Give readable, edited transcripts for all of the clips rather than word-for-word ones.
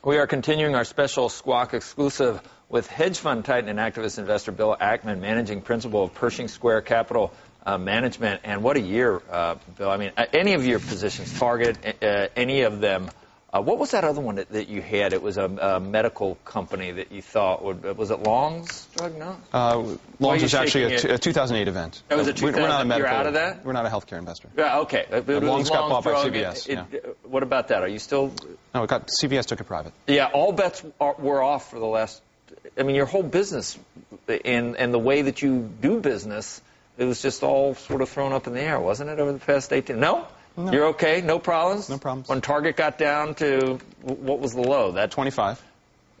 We are continuing our special Squawk exclusive with hedge fund titan and activist investor Bill Ackman, managing principal of Pershing Square Capital Management. And what a year, Bill. I mean, any of your positions, Target, any of them. What was that other one that you had? It was a medical company that you thought would, was it Long's drug? No? Long's was actually a 2008 event. It was a 2008. We're not a medical. You're out of that? We're not a healthcare investor. Yeah, okay. Long's got bought by CVS. What about that? Are you still? No, CVS took it private. Yeah, all bets were off for the last. I mean, your whole business and the way that you do business, it was just all sort of thrown up in the air, wasn't it, over the past 18? No? No. You're okay? No problems? No problems. When Target got down to, what was the low? That 25.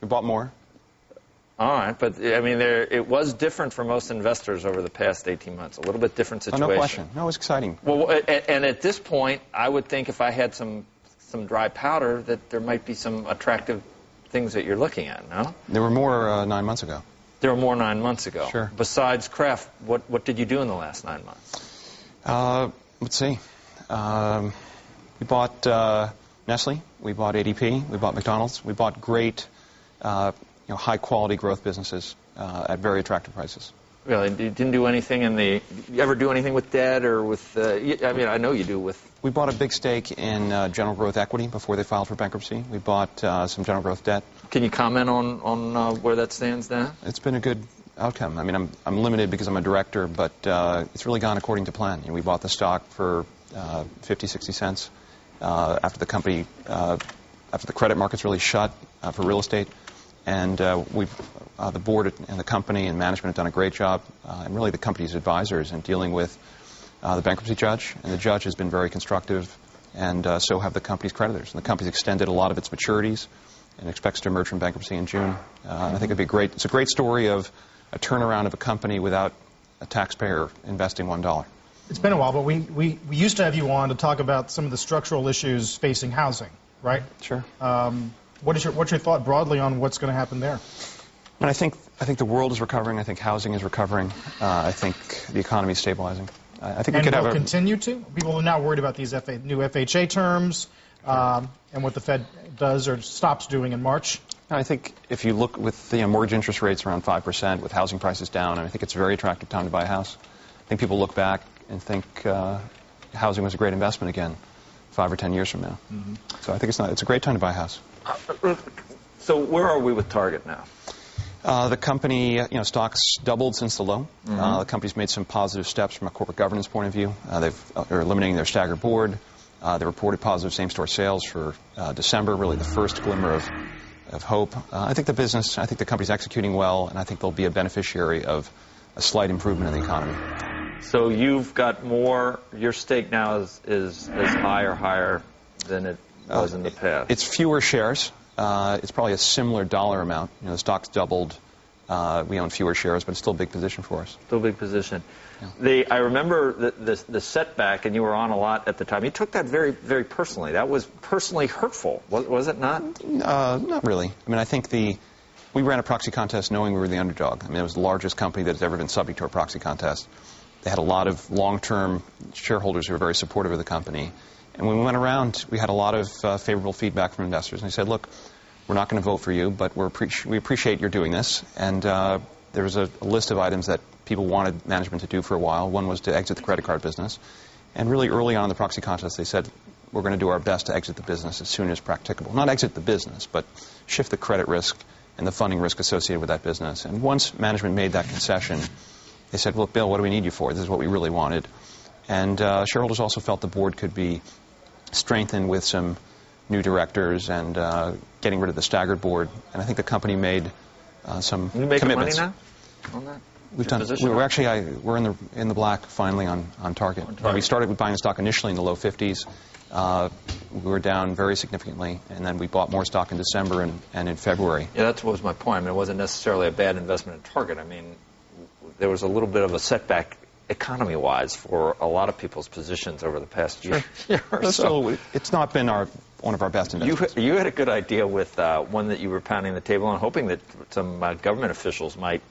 We bought more. All right, but I mean, it was different for most investors over the past 18 months. A little bit different situation. Oh, no question. No, it was exciting. Well, and at this point, I would think if I had some dry powder, that there might be some attractive things that you're looking at, no? There were more 9 months ago. There were more 9 months ago. Sure. Besides Kraft, what did you do in the last 9 months? Let's see. We bought Nestle, we bought ADP, we bought McDonald's, we bought great, high-quality growth businesses at very attractive prices. Really? You didn't do anything you ever do anything with debt or with, I mean, I know you do with... We bought a big stake in General Growth Equity before they filed for bankruptcy. We bought some General Growth debt. Can you comment on where that stands now? It's been a good outcome. I mean, I'm limited because I'm a director, but it's really gone according to plan. We bought the stock for 50, 60 cents after the company, after the credit markets really shut for real estate. And the board and the company and management have done a great job, and really the company's advisors in dealing with the bankruptcy judge. And the judge has been very constructive, and so have the company's creditors. And the company's extended a lot of its maturities and expects to emerge from bankruptcy in June. And I think it'd be great. It's a great story of a turnaround of a company without a taxpayer investing $1. It's been a while, but we used to have you on to talk about some of the structural issues facing housing, right? Sure. What's your thought broadly on what's going to happen there? And I think the world is recovering. I think housing is recovering. I think the economy is stabilizing. I think we could have will continue to. People are now worried about these new FHA terms and what the Fed does or stops doing in March. I think if you look with the mortgage interest rates around 5%, with housing prices down, I think it's a very attractive time to buy a house. I think people look back and think housing was a great investment again 5 or 10 years from now. Mm-hmm. So I think it's a great time to buy a house. So where are we with Target now? The company, stocks doubled since the low. Mm-hmm. The company's made some positive steps from a corporate governance point of view. They're eliminating their staggered board. They reported positive same-store sales for December, really the first glimmer of hope. I think the company's executing well, and I think they'll be a beneficiary of a slight improvement in the economy. So you've got more, your stake now is high or higher than it was in the past? It's fewer shares. It's probably a similar dollar amount. The stock's doubled. We own fewer shares, but it's still a big position for us. Still a big position. Yeah. I remember the setback, and you were on a lot at the time. You took that very, very personally. That was personally hurtful, was it not? Not really. I mean, I think we ran a proxy contest knowing we were the underdog. I mean, it was the largest company that has ever been subject to a proxy contest. They had a lot of long-term shareholders who were very supportive of the company. And when we went around, we had a lot of favorable feedback from investors. And they said, look, we're not going to vote for you, but we appreciate your doing this. And there was a list of items that people wanted management to do for a while. One was to exit the credit card business. And really early on in the proxy contest, they said, we're going to do our best to exit the business as soon as practicable. Not exit the business, but shift the credit risk and the funding risk associated with that business. And once management made that concession, they said, look, Bill, what do we need you for? This is what we really wanted. And shareholders also felt the board could be strengthened with some new directors and getting rid of the staggered board. And I think the company made some commitments. You making money now on that? We've done. We're in the black finally on Target. We started with buying stock initially in the low 50s. We were down very significantly, and then we bought more stock in December and in February. Yeah, that was my point. I mean, it wasn't necessarily a bad investment in Target. I mean, there was a little bit of a setback economy-wise for a lot of people's positions over the past year or so. It's not been one of our best investments. You had a good idea with one that you were pounding the table on, hoping that some government officials might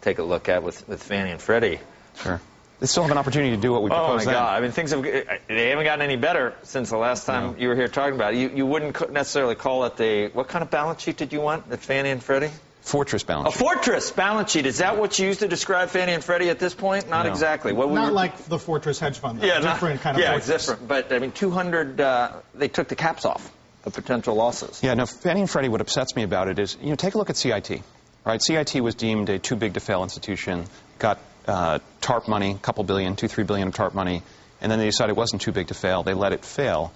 take a look at with Fannie and Freddie. Sure. they still have an opportunity to do what we proposed. Oh my God! I mean, they haven't gotten any better since the last time you were here talking about it. You wouldn't necessarily call it what kind of balance sheet did you want at Fannie and Freddie? Fortress balance sheet. A fortress balance sheet. Is that what you used to describe Fannie and Freddie at this point? Not exactly. Not like the Fortress hedge fund. Though. Yeah, different kind of fortress. It's different. But I mean, 200. They took the caps off of potential losses. Yeah. No. Fannie and Freddie. What upsets me about it is, take a look at CIT. Right. CIT was deemed a too big to fail institution. Got TARP money, a couple billion, $2-3 billion of TARP money, and then they decided it wasn't too big to fail. They let it fail.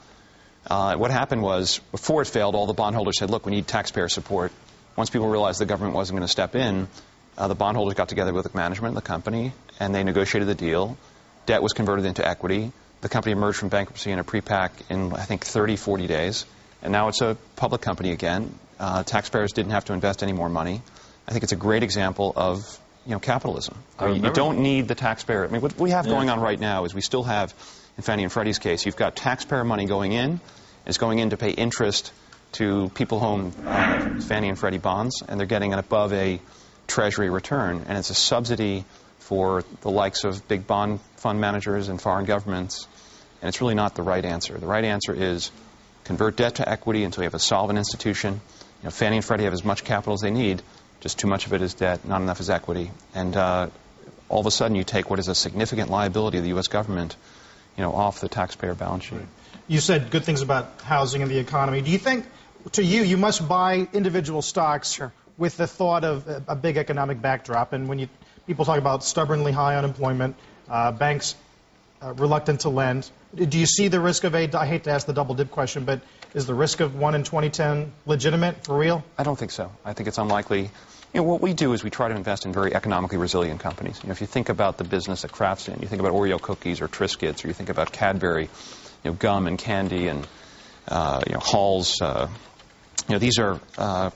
What happened was, before it failed, all the bondholders said, look, we need taxpayer support. Once people realized the government wasn't going to step in, the bondholders got together with the management of the company, and they negotiated the deal. Debt was converted into equity. The company emerged from bankruptcy in a pre-pack in, I think, 30, 40 days. And now it's a public company again. Taxpayers didn't have to invest any more money. I think it's a great example of capitalism. You don't need the taxpayer. I mean, what we have going on right now is we still have, in Fannie and Freddie's case, you've got taxpayer money going in. It's going in to pay interest to people who own Fannie and Freddie bonds, and they're getting an above a Treasury return. And it's a subsidy for the likes of big bond fund managers and foreign governments. And it's really not the right answer. The right answer is convert debt to equity until you have a solvent institution. Fannie and Freddie have as much capital as they need. Just too much of it is debt, not enough is equity. And all of a sudden you take what is a significant liability of the U.S. government, off the taxpayer balance sheet. You said good things about housing and the economy. Do you think, to you must buy individual stocks with the thought of a big economic backdrop? And when people talk about stubbornly high unemployment, banks reluctant to lend, do you see the risk of I hate to ask the double dip question, but is the risk of one in 2010 legitimate, for real? I don't think so. I think it's unlikely. What we do is we try to invest in very economically resilient companies. If you think about the business that Kraft's in, you think about Oreo cookies or Triscuits, or you think about Cadbury, gum and candy, and Halls. These are,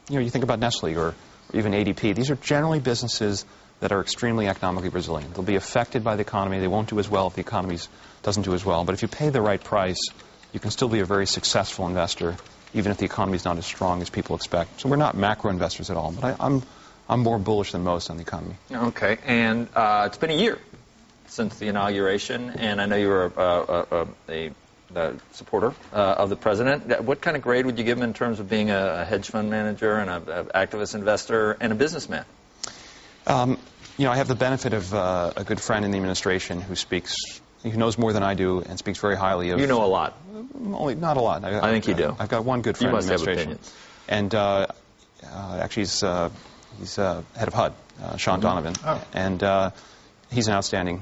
you think about Nestle or even ADP. These are generally businesses that are extremely economically resilient. They'll be affected by the economy. They won't do as well if the economy doesn't do as well. But if you pay the right price, you can still be a very successful investor, even if the economy is not as strong as people expect. So we're not macro investors at all, but I'm more bullish than most on the economy. Okay, and it's been a year since the inauguration, and I know you were a supporter of the president. What kind of grade would you give him in terms of being a hedge fund manager and an activist investor and a businessman? I have the benefit of a good friend in the administration who knows more than I do and speaks very highly of... You know a lot. Not a lot. I think you do. I've got one good friend in the administration. You must have opinions. And actually he's head of HUD, Sean Donovan. Oh. And he's an outstanding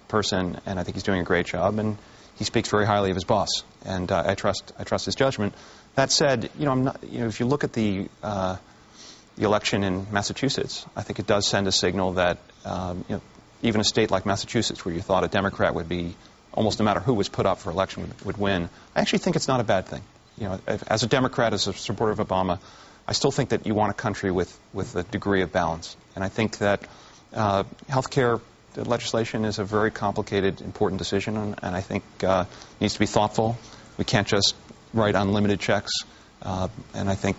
person, and I think he's doing a great job. And he speaks very highly of his boss, and I trust his judgment. That said, if you look at the election in Massachusetts, I think it does send a signal that even a state like Massachusetts, where you thought a Democrat would be, almost no matter who was put up for election, would win. I actually think it's not a bad thing. As a Democrat, as a supporter of Obama, I still think that you want a country with a degree of balance. And I think that health care legislation is a very complicated, important decision, and I think needs to be thoughtful. We can't just write unlimited checks. And I think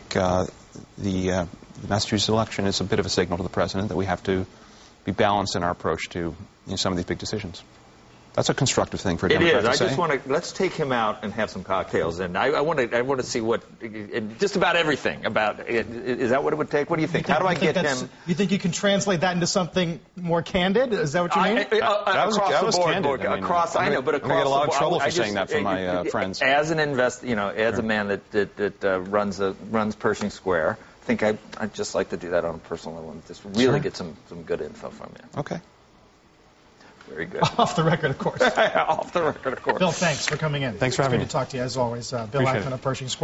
the Massachusetts election is a bit of a signal to the president that we have to be balanced in our approach to some of these big decisions. That's a constructive thing for a Democrat to say. I just want to, let's take him out and have some cocktails. And I want to see just about everything about, is that what it would take? What do you think? How do I get him? You think you can translate that into something more candid? Is that what you mean? That was candid. I know, but across the board. I'm going to get a lot of trouble for saying that from my friends. As an investor, as a man that runs Pershing Square, I think I'd just like to do that on a personal level and just really get some good info from you. Okay. Very good. Off the record, of course. Off the record, of course. Bill, thanks for coming in. Thanks for having me. It's good to talk to you, as always. Bill Ackman of Pershing Square.